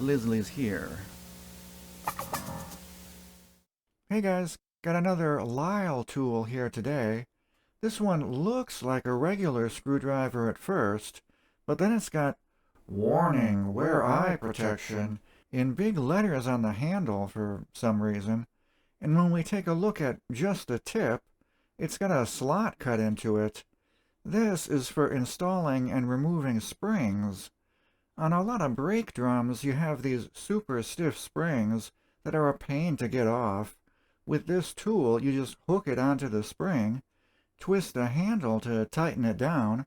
Lisle's here. Hey guys, got another Lisle tool here today. This one looks like a regular screwdriver at first, but then it's got "Warning, wear eye protection" in big letters on the handle for some reason. And when we take a look at just the tip, it's got a slot cut into it. This is for installing and removing springs. On a lot of brake drums, you have these super stiff springs that are a pain to get off. With this tool, you just hook it onto the spring, twist the handle to tighten it down,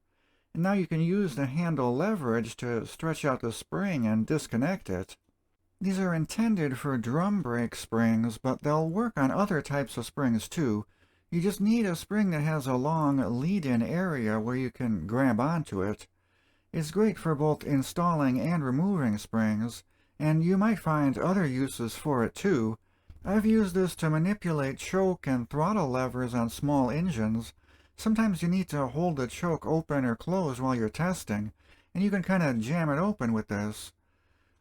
and now you can use the handle leverage to stretch out the spring and disconnect it. These are intended for drum brake springs, but they'll work on other types of springs too. You just need a spring that has a long lead-in area where you can grab onto it. It's great for both installing and removing springs, and you might find other uses for it too. I've used this to manipulate choke and throttle levers on small engines. Sometimes you need to hold the choke open or closed while you're testing, and you can kind of jam it open with this.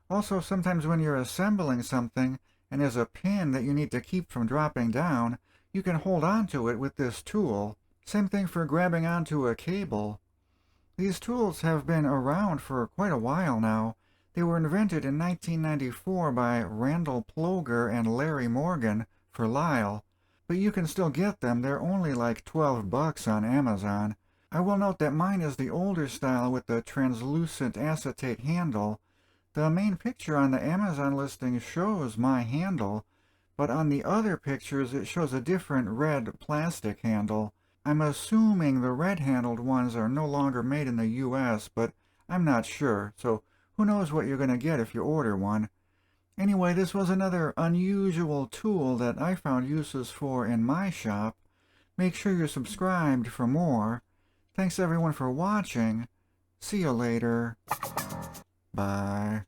Also, sometimes when you're assembling something and there's a pin that you need to keep from dropping down, you can hold onto it with this tool. Same thing for grabbing onto a cable. These tools have been around for quite a while now. They were invented in 1994 by Randall Ploger and Larry Morgan for Lisle, but you can still get them. They're only like $12 on Amazon. I will note that mine is the older style with the translucent acetate handle. The main picture on the Amazon listing shows my handle, but on the other pictures it shows a different red plastic handle. I'm assuming the red-handled ones are no longer made in the US, but I'm not sure, so who knows what you're going to get if you order one. Anyway, this was another unusual tool that I found uses for in my shop. Make sure you're subscribed for more. Thanks everyone for watching. See you later. Bye.